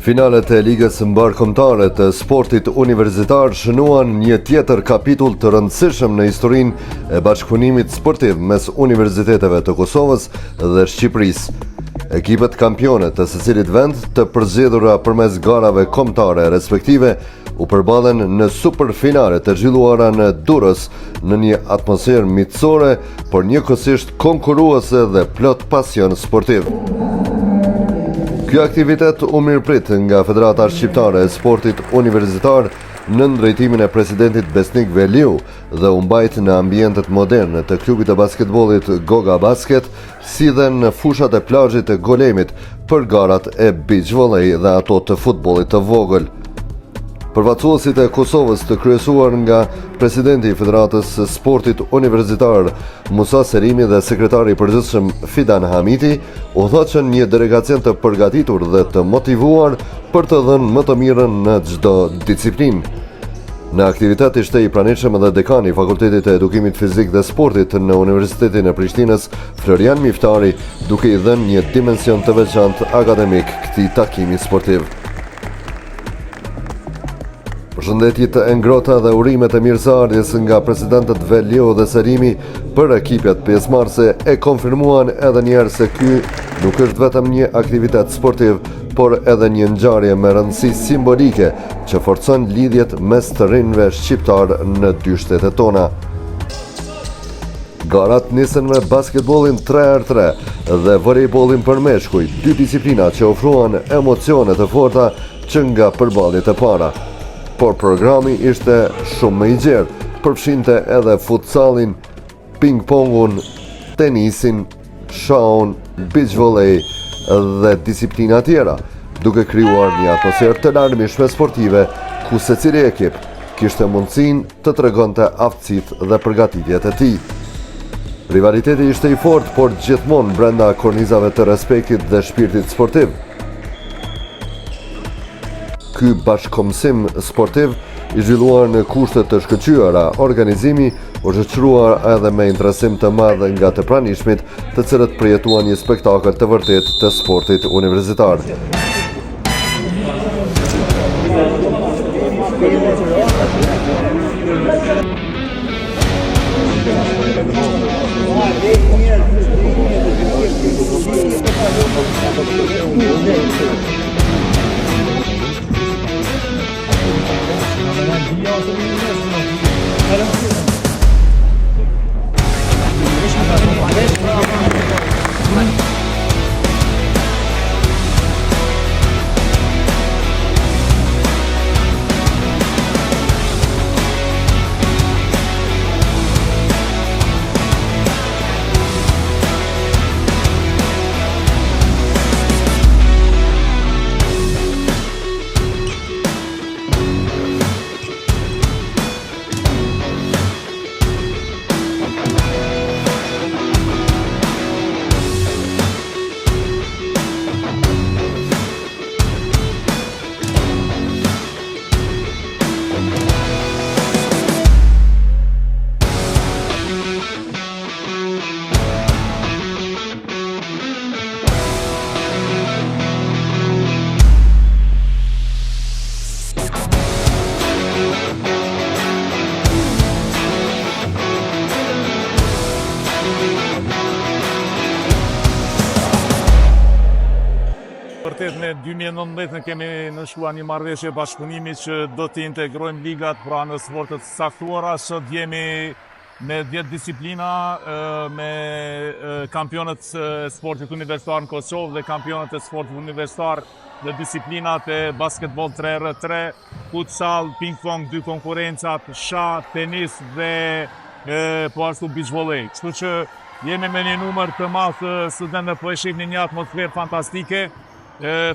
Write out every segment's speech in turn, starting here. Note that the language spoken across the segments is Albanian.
Finalet e Ligës Mbar Kombëtare të Sportit Universitar shënuan një tjetër kapitull të rëndësishëm në historinë e bashkëpunimit sportiv mes universiteteve të Kosovës dhe Shqipërisë. Ekipet kampione të secilit vend të përzgjedhura përmes garave kombëtare respektive u përballen në superfinale të zhvilluara në Durrës në një atmosferë miqësore, por njëkohësisht konkurruese dhe plot pasion sportiv. Ky aktivitet u mirëprit nga Federata Shqiptare e Sportit Universitar në drejtimin e presidentit Besnik Veliu dhe u mbajt në ambientet moderne të klubit të basketbollit Goga Basket, si dhe në fushat e plazhit të Golemit për garat e beach volley dhe ato të futbollit të vogël. Përfaqësuesit e Kosovës të kryesuar nga presidenti i Federatës së Sportit Universitar Musa Serimi dhe sekretari i përgjithshëm Fidan Hamiti u dhoqën një delegacion të përgatitur dhe të motivuar për të dhënë më të mirën në çdo disiplinë. Në aktivitet ishte i pranishëm edhe dekani i Fakultetit të Edukimit Fizik dhe Sportit në Universitetin e Prishtinës, Florian Miftari, duke i dhënë një dimension të veçantë akademik këtij takimi sportiv. Përshëndetjet e ngrohta dhe urimet e mirëseardhjes nga presidentët Veliu dhe Serimi për ekipet pjesëmarrëse e konfirmuan edhe një herë se ky nuk është vetëm një aktivitet sportiv, por edhe një ngjarje me rëndësi simbolike që forcon lidhjet mes të rinjve shqiptar në dy shtetet tona. Garat nisën me basketbollin 3x3 dhe volejbollin për meshkuj, dy disiplina që ofruan emocione të forta që nga përballjet e para. Por programi ishte shumë më i gjerë, përfshinte edhe futsalin, ping-pongun, tenisin, shaun, beach volley dhe disiplina tjera, duke krijuar një atmosferë të larmishme sportive ku secili ekip kishte mundësinë të tregonte aftësitë dhe përgatitjet e tij. Rivaliteti ishte i fortë, por gjithmonë brenda kornizave të respektit dhe shpirtit sportiv. Ky bashkëkombësim sportiv i zhvilluar në kushte të shkëlqyera, organizimi u shoqëruar edhe me interesim të madh nga të pranishmit, të cilët përjetuan një spektakël të vërtetë të sportit universitar. Vërtet në 2019 kemi nënshkruar një marrëveshje bashkëpunimi që do të integrojmë ligat pra në sportet saktuara. Sot jemi me 10 disiplina, me kampionët e sportit universitar në Kosovë dhe kampionët e sportit universitar dhe disiplinat e basketball 3x3, futsal, ping-pong, 2 konkurrencat, shah, tenis dhe po ashtu beach volley. Kështu që jemi me një numër të madh studentë, po e shihni një atmosferë fantastike.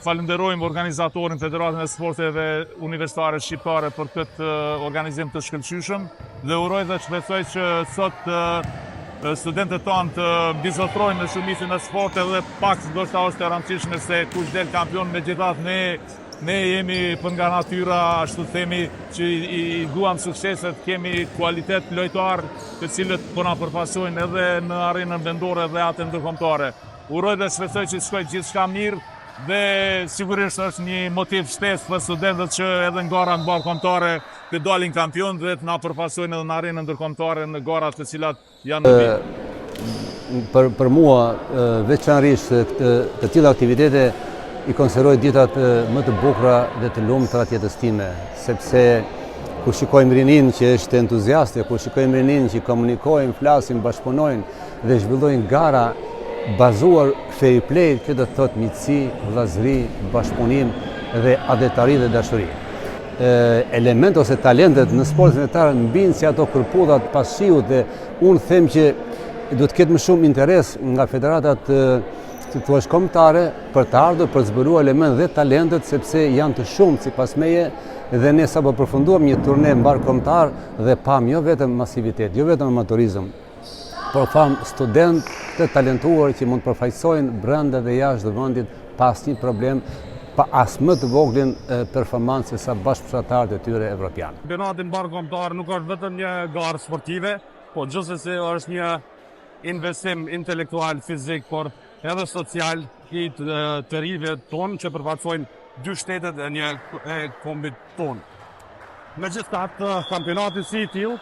Falenderojmë organizatorin Federatën e Sporteve Universitare Shqiptare për këtë organizim të shkëlqyshëm dhe uroj dhe shpresoj që sot studentët tonë të bizotrojnë në shumicën e sporteve dhe pak ndoshta është e rëndësishme se kush del kampion, megjithatë ne jemi për nga natyra, ashtu themi, që i duam sukseset, kemi kualitet lojtar të cilët po na përfaqësojnë edhe në arenën vendore dhe atë ndërkombëtare. Uroj dhe shpresoj që shkojë gjithçka mirë. dhe sigurisht është një motiv shtesë për studentët që edhe në gara ndërkombëtare të dalin kampion dhe të na përfaqësojnë edhe në arenën ndërkombëtare në garat të cilat janë në vit. Për mua, veçanërisht të tilla aktivitete i konsideroj ditët më të bukura dhe të lumtura të jetës time, sepse kur shikojmë rinin që është entuziaste, kur shikojmë rinin që komunikojnë, flasin, bashkëpunojnë dhe zhvillojnë gara bazuar fair play, që do të thotë miqësi, vëllazëri, bashkëpunim dhe adetari dhe dashuri. Element ose talentet në sportin fetar mbijnë si ato kërpudhat pas shiut dhe unë them që do të ketë më shumë interes nga federatat të thuaç kombëtare për të ardhur për të zbuluar element dhe talentet, sepse janë të shumtë sipas meje dhe ne sapo përfunduam një turne mbar kombëtar dhe pam jo vetëm masivitet, jo vetëm amatorizëm, por pam student të talentuar që mund të përfaqësojnë brenda dhe jashtë vendit pas një problem pa as më të voglin performancë sa bashkëpunëtarët e tyre evropian. Kampionati mbar kombëtar nuk është vetëm një garë sportive, po gjithsesi është një investim intelektual, fizik, por edhe social i të rinjve tonë që përfaqësojnë dy shtetet e një kombit tonë. Megjithatë, kampionati si i tillë,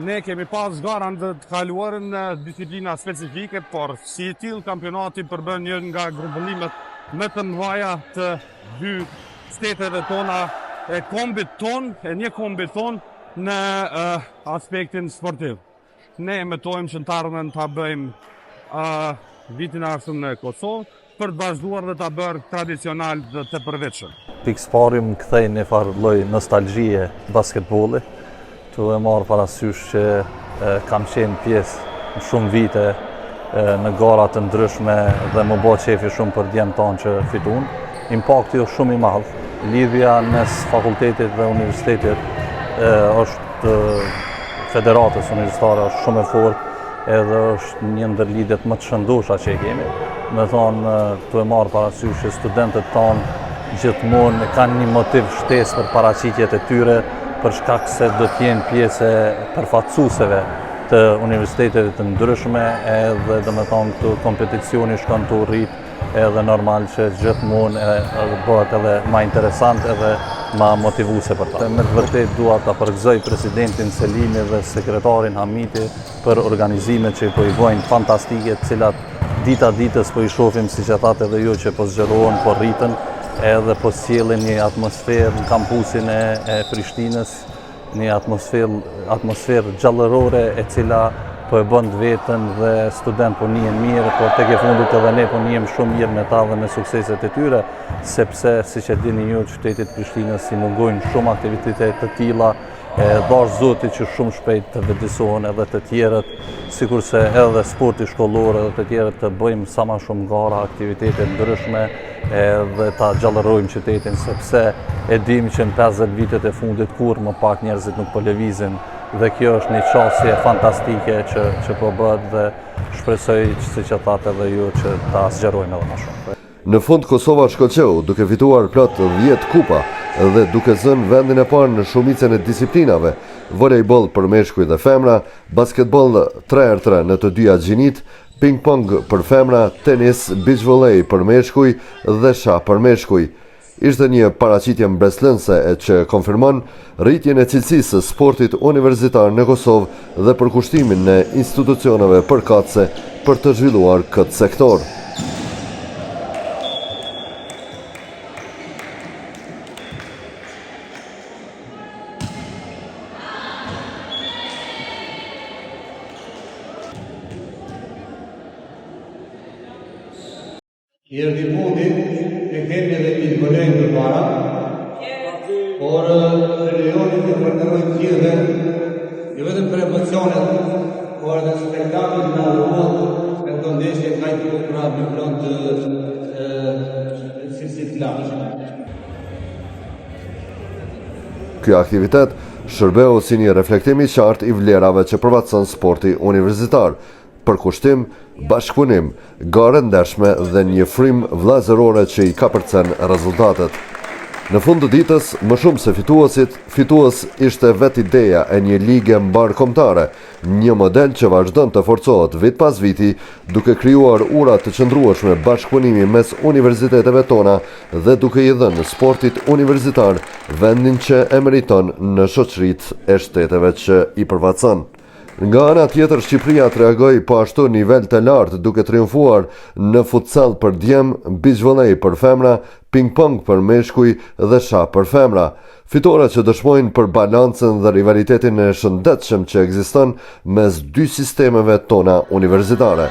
ne kemi pas garan të kaluarën në disiplina specifike, por si i tillë kampionati përbën një nga grumbullimet më të mëdha të dy shteteve tona, e kombit ton, e një kombit ton në aspektin sportiv. Ne metojmë që në të ardhmen ta bëjmë vitin e ardhshëm në Kosovë për të vazhduar dhe ta bërë tradicional dhe të përveçshëm. Pikëspari më kthej një farë lloj nostalgjie basketbolli. Tu e marr parasysh që kam qenë pjesë në shumë vite në gara të ndryshme dhe më bë qefi shumë për djemë tonë që fituan. Impakti është shumë i madh. Lidhja mes fakultetit dhe universitetit është federatës universitare është shumë e fortë edhe është një ndër lidhjet më të shëndosha që e kemi. Me thonë, tu e marr parasysh që studentët tonë gjithmonë kanë një motiv shtesë për paraqitjet e tyre, për shkak se do të jenë pjesë përfaqësuesve të universiteteve të ndryshme, edhe domethënë këtu kompeticioni shkon të rrit, edhe normal që gjithmonë bëhet edhe më interesant edhe më motivuese për ta. Me të vërtetë dua ta përgëzoj presidentin Selimi dhe sekretarin Hamiti për organizimet që po i bëjnë fantastike, të cilat dita ditës po i shohim, siç e thatë edhe ju, që po zgjerohen, po rriten, edhe po sjellin një atmosferë në kampusin e Prishtinës, një atmosferë gjallërore e cila po e bën vetën dhe student po njihen mirë, por tek e fundit edhe ne po njihem shumë mirë me ta dhe me sukseset e tyre, sepse siç e dini ju, qytetit Prishtinës i mungojnë shumë aktivitete të tilla, dash Zoti që shumë shpejt të vëdësohen edhe të tjerët, sikurse edhe sporti shkollor edhe të tjerët të bëjmë sa më shumë gara, aktivitete ndryshme edhe ta gjallërojmë qytetin, sepse e dim që në 50 vitet e fundit kur më pak njerëzit nuk po lëvizin dhe kjo është një çështje fantastike që po bëhet dhe shpresoj siç e thatë edhe ju që ta zgjerojmë edhe më shumë. Në fund Kosova shkoqeu duke fituar plot 10 kupa dhe duke zënë vendin e parë në shumicën e disiplinave, volejboll për meshkuj dhe femra, basketboll 3x3 në të dyja gjinit, ping-pong për femra, tenis, beach volley për meshkuj dhe shah për meshkuj. Ishte një paraqitje mbreslënse që konfirmon rritjen e cilësisë së sportit universitar në Kosovë dhe përkushtimin e institucioneve përkatëse për të zhvilluar këtë sektor. I erdhi mundi, e kemi edhe një volejnë për para, por religionin të përnërojnë tjede, jo vetëm për emocionet, por edhe spektaklit në arrumot, e të ndeshje ka i të bukra me plan të si flash. Ky aktivitet shërbeu si një reflektim i qartë i vlerave që përvatson sporti universitar, përkushtim, bashkëpunim, garë ndershme dhe një frym vllazërore që i kapërcen rezultatet. Në fund të ditës, më shumë se fitues ishte vetë ideja e një lige mbar kombëtare, një model që vazhdon të forcohet vit pas viti, duke krijuar ura të qëndrueshme bashkëpunimi mes universiteteve tona dhe duke i dhënë sportit universitar vendin që e meriton në shoqëritë e shteteve që i përfaqëson. Nga ana tjetër, Shqipëria të reagoi po ashtu nivel të lartë duke triumfuar në futsal për djem, beach volley për femra, ping-pong për meshkuj dhe shah për femra. Fitore që dëshmojnë për balancën dhe rivalitetin e shëndetshëm që ekziston mes dy sistemeve tona universitare.